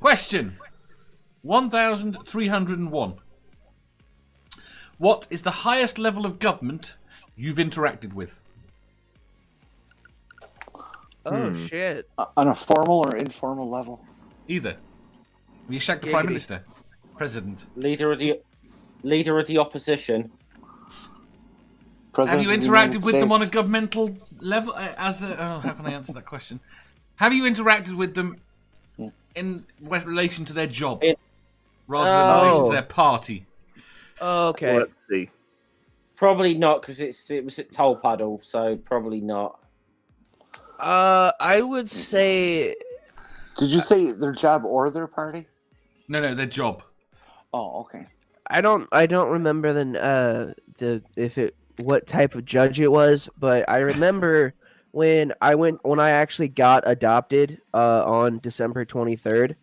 Question 1301. What is the highest level of government you've interacted with? Oh, shit. On a formal or informal level? Either. Have you shagged the Prime Minister? President? Leader of the opposition. President Have you of the interacted United with them on a States. governmental level? How can I answer that question? Have you interacted with them in relation to their job? Rather than in relation to their party? Okay. Let's see. Probably not, because it was at Tolpuddle, so probably not. I would say... Did you say their job or their party? No, their job. Oh, okay. I don't remember what type of judge it was, but I remember when I actually got adopted on December 23rd.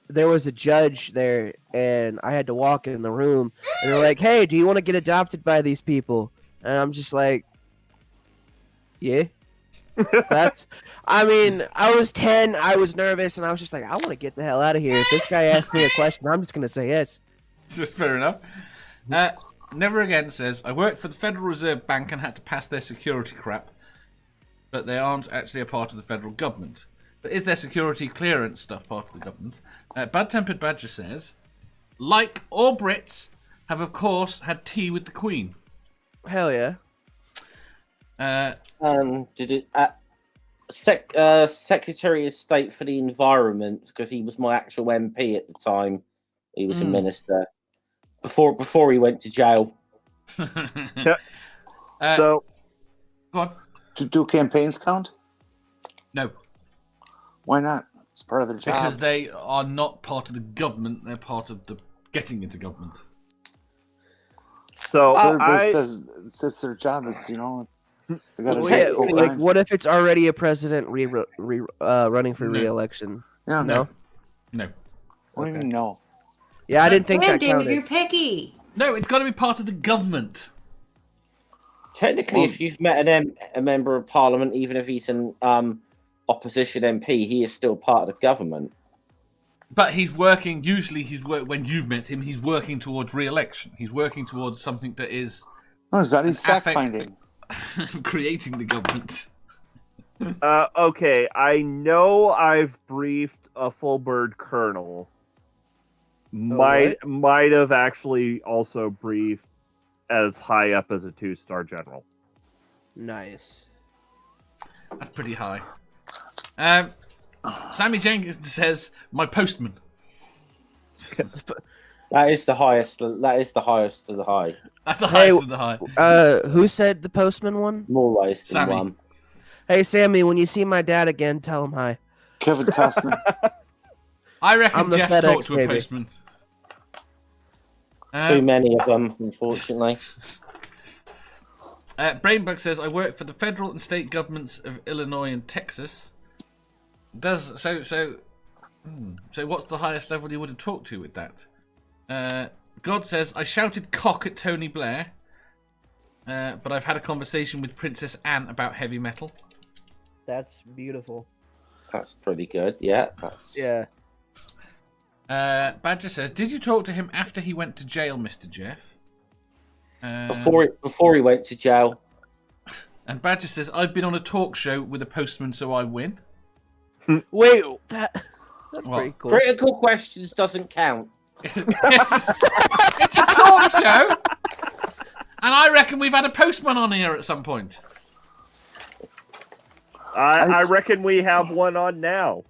There was a judge there, and I had to walk in the room, and they're like, "Hey, do you want to get adopted by these people?" And I'm just like, "Yeah." I was 10, I was nervous, and I was just like, I want to get the hell out of here. If this guy asks me a question, I'm just going to say yes. Just fair enough. Never Again says, I worked for the Federal Reserve Bank and had to pass their security crap, but they aren't actually a part of the federal government. But is their security clearance stuff part of the government? Bad Tempered Badger says, like all Brits, have of course had tea with the Queen. Hell yeah. Did it Secretary of State for the Environment, because he was my actual MP at the time. He was a minister before he went to jail. Yep. So, go on. Do campaigns count? No, Why not? It's part of their job. because they are not part of the government. They're part of the getting into government. so Everybody says their job is, they got to Well, take yeah, full Like, time. what if it's already a president running for No. re-election? Yeah. No? No, What do you mean no? Yeah, I didn't think that Brandon, counted. you're picky. no, it's got to be part of the government. Technically, if you've met a member of Parliament, even if he's an opposition MP, he is still part of the government. But he's working. Usually, when you've met him, he's working towards re-election. He's working towards something that is No, is that his fact affect- finding? creating the government. okay, I know I've briefed a full bird colonel. Might have actually also briefed as high up as a 2-star general. Nice. That's pretty high. Sammy Jenkins says, "My postman." That is the highest. That is the highest of the high. That's the highest of the high. Who said the postman one? More ways than Sammy. one. Hey, Sammy, when you see my dad again, tell him hi. Kevin Costner. I reckon I'm the Jeff FedEx talked to a baby. postman. Too many of them, unfortunately. Brainbug says, "I work for the federal and state governments of Illinois and Texas." So what's the highest level you would have talked to with that? God says, "I shouted cock at Tony Blair, but I've had a conversation with Princess Anne about heavy metal." That's beautiful. That's pretty good. Yeah, that's Yeah. Badger says, "Did you talk to him after he went to jail, Mr. Jeff?" Before he went to jail. And Badger says, "I've been on a talk show with a postman, so I win." Wait, that's What? pretty cool. Critical questions doesn't count. It's a talk show, and I reckon we've had a postman on here at some point. I reckon we have one on now.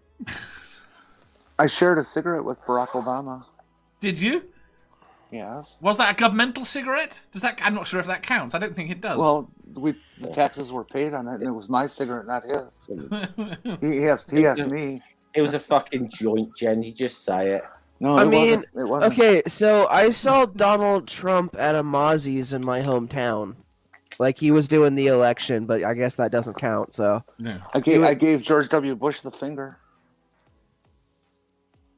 I shared a cigarette with Barack Obama. Did you? Yes. Was that a governmental cigarette? Does that? I'm not sure if that counts. I don't think it does. Well, the taxes were paid on it, and it was my cigarette, not his. He asked me. It was a fucking joint, Jen. You just say it. No, I it mean, wasn't. It wasn't. Okay, so I saw Donald Trump at a Mozzie's in my hometown. Like, he was doing the election, but I guess that doesn't count, so. no. I gave George W. Bush the finger.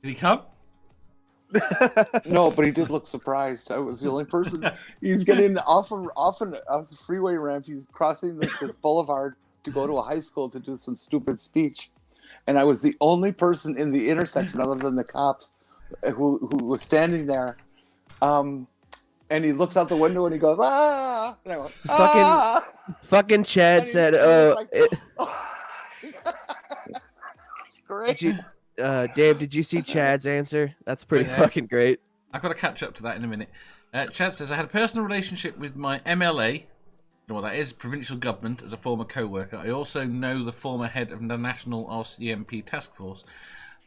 Did he come? No, but he did look surprised. I was the only person. He's getting off the freeway ramp. He's crossing this boulevard to go to a high school to do some stupid speech. and I was the only person in the intersection other than the cops who was standing there. And he looks out the window and he goes, ah! And I went, ah! Fucking Chad And he- said, and he was "Oh, like, It's great. Dave, did you see Chad's answer? That's pretty Yeah. fucking great." I've got to catch up to that in a minute. Chad says, I had a personal relationship with my MLA, you know what that is, provincial government, as a former co-worker. I also know the former head of the National RCMP task force.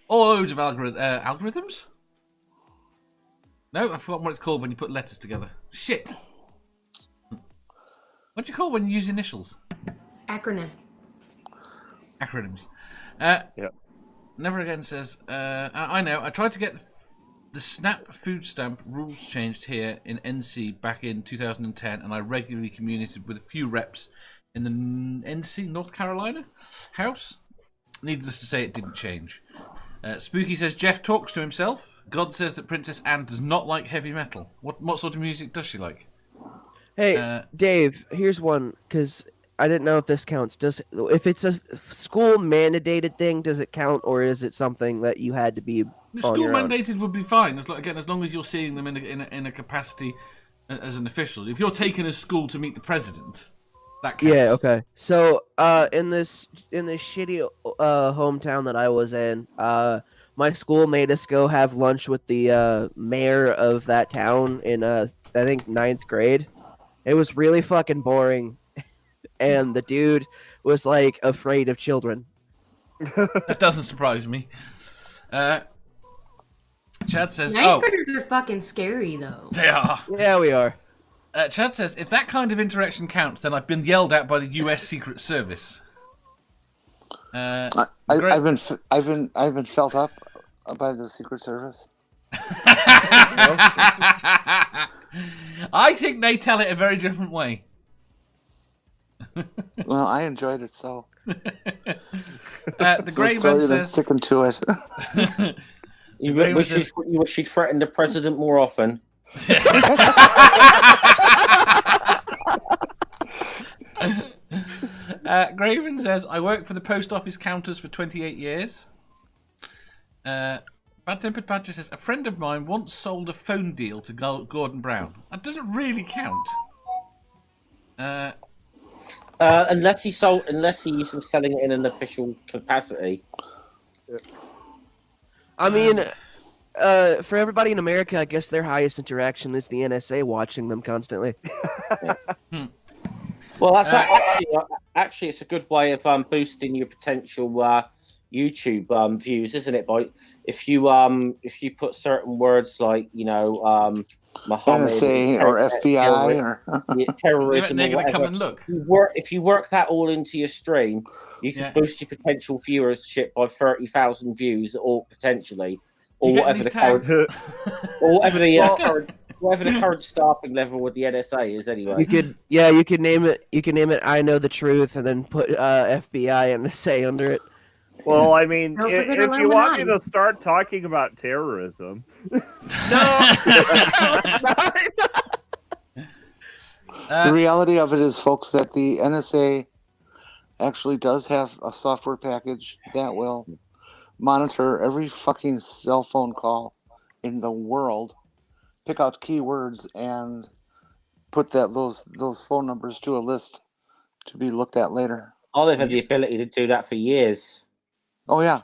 All loads of algorithms? No, I've forgotten what it's called when you put letters together. Shit. What do you call when you use initials? Acronym. Acronyms. Yep. Never Again says, I know, I tried to get the SNAP food stamp rules changed here in NC back in 2010, and I regularly communicated with a few reps in the NC, North Carolina, House. Needless to say, it didn't change. Spooky says, Jeff talks to himself. God says that Princess Anne does not like heavy metal. What sort of music does she like? Hey, Dave, here's one, because I didn't know if this counts. If it's a school mandated thing, does it count, or is it something that you had to be The on school your own? mandated would be fine, as long as you're seeing them in a capacity as an official. If you're taking a school to meet the president, that counts. Yeah, okay. So, in this shitty hometown that I was in, my school made us go have lunch with the mayor of that town in I think 9th grade. It was really fucking boring, and the dude was like afraid of children. That doesn't surprise me. Chad says, Ninth graders are fucking scary, though. They are. Yeah, we are. Chad says, if that kind of interaction counts, then I've been yelled at by the U.S. Secret Service. I've been felt up by the Secret Service. I think they tell it a very different way. Well, I enjoyed it so. The Grey Sorry Man that I'm says, sticking to it. You wish she'd threaten the president more often. Graven says, I worked for the post office counters for 28 years. Bad Tempered Badger says, a friend of mine once sold a phone deal to Gordon Brown. That doesn't really count. Unless he was selling it in an official capacity. I mean, for everybody in America, I guess their highest interaction is the NSA watching them constantly. Well, that's actually it's a good way of boosting your potential YouTube views, isn't it? By if you put certain words like Muhammad, NSA or FBI or terrorism, They're or going to come whatever. and look. If you work that all into your stream, you can boost your potential viewership by 30,000 views, or potentially, or whatever the current, or whatever the current staffing level with the NSA is. Anyway, you could name it. You can name it. I know the truth, and then put FBI and NSA under it. Well, I mean, Don't if forget you want me Illuminati. to start talking about terrorism, the reality of it is, folks, that the NSA actually does have a software package that will monitor every fucking cell phone call in the world, pick out keywords, and put those phone numbers to a list to be looked at later. they've had the ability to do that for years. Oh yeah.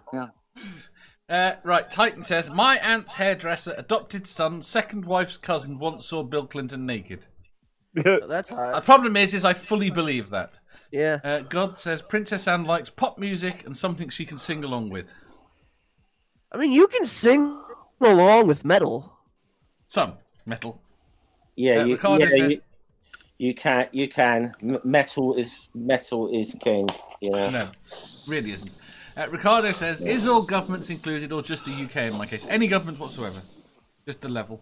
Right, Titan says, my aunt's hairdresser, adopted son, second wife's cousin once saw Bill Clinton naked. That's hard. The problem is I fully believe that. Yeah. God says, Princess Anne likes pop music and something she can sing along with. I mean, you can sing along with metal. Some metal. Yeah, Ricardo says, you can. Metal is king. No, really isn't. Ricardo says, is all governments included or just the UK in my case? Any government whatsoever. Just the level.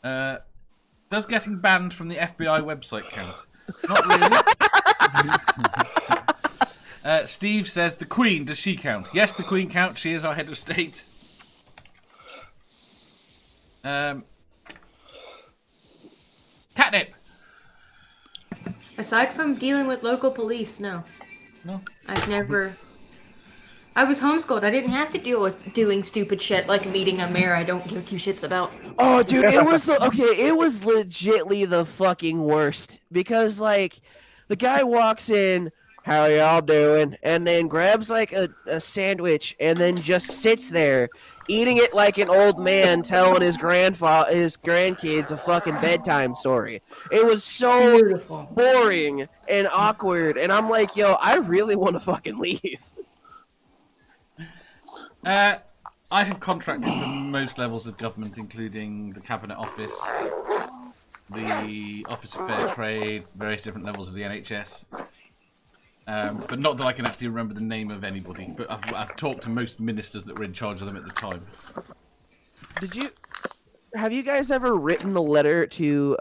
Does getting banned from the FBI website count? Not really. Steve says, the Queen, does she count? Yes, the Queen counts. She is our head of state. Catnip. Aside from dealing with local police, no. No. I've never I was homeschooled. I didn't have to deal with doing stupid shit like meeting a mayor I don't give two shits about. Oh, dude, it was legitly the fucking worst because like the guy walks in, how y'all doing, and then grabs like a sandwich and then just sits there eating it like an old man telling his grandkids a fucking bedtime story. It was so Beautiful. boring and awkward, and I'm like, yo, I really want to fucking leave. I have contracted for most levels of government, including the Cabinet Office, the Office of Fair Trade, various different levels of the NHS. But not that I can actually remember the name of anybody. But I've talked to most ministers that were in charge of them at the time. Have you guys ever written a letter to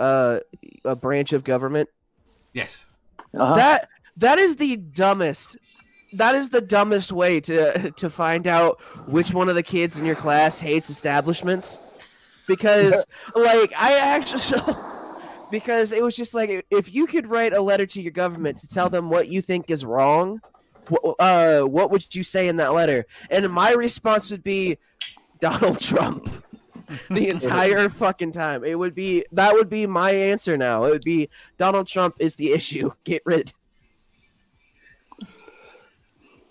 a branch of government? Yes. Uh-huh. That is the dumbest. That is the dumbest way to find out which one of the kids in your class hates establishments, because because it was just like, if you could write a letter to your government to tell them what you think is wrong, what would you say in that letter? And my response would be Donald Trump. The entire fucking time. That would be my answer now. It would be Donald Trump is the issue. Get rid.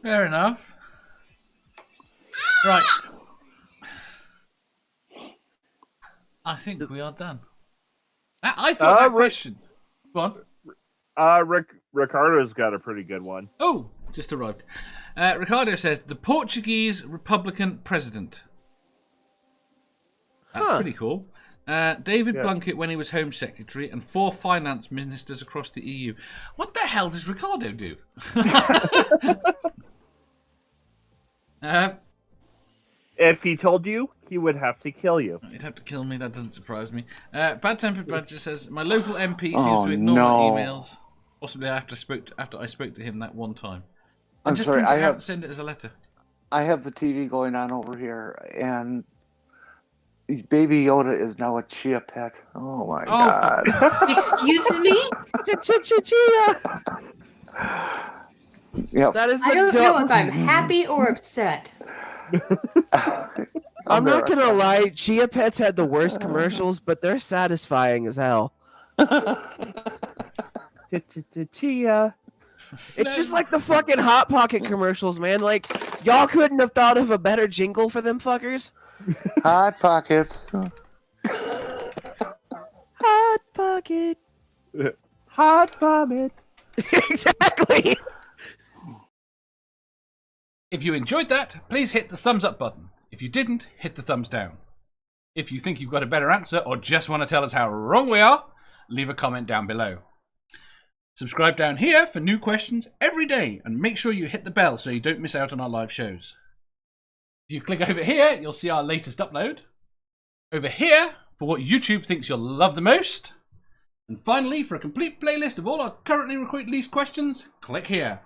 Fair enough. Right. I think we are done. I thought that question. Go on. Ricardo's got a pretty good one. Oh, just arrived. Ricardo says, the Portuguese Republican president. That's pretty cool. David Blunkett when he was Home Secretary, and 4 finance ministers across the EU. What the hell does Ricardo do? If he told you, he would have to kill you. He'd have to kill me. That doesn't surprise me. Bad Tempered Badger says, my local MP seems to ignore my emails. Possibly after I spoke to him that one time. I'm sorry, I have send it as a letter. I have the TV going on over here, and Baby Yoda is now a chia pet. Oh my god! Excuse me? Chia. Yep. That is I don't know if I'm happy or upset. I'm not gonna lie, Chia Pets had the worst commercials, but they're satisfying as hell. Chia. It's just like the fucking Hot Pocket commercials, man. Like, y'all couldn't have thought of a better jingle for them fuckers? Hot Pockets. Hot Pocket. Hot Vomit. Exactly. If you enjoyed that, please hit the thumbs up button. If you didn't, hit the thumbs down. If you think you've got a better answer or just want to tell us how wrong we are, leave a comment down below. Subscribe down here for new questions every day, and make sure you hit the bell so you don't miss out on our live shows. If you click over here, you'll see our latest upload. Over here, for what YouTube thinks you'll love the most. And finally, for a complete playlist of all our currently released questions, click here.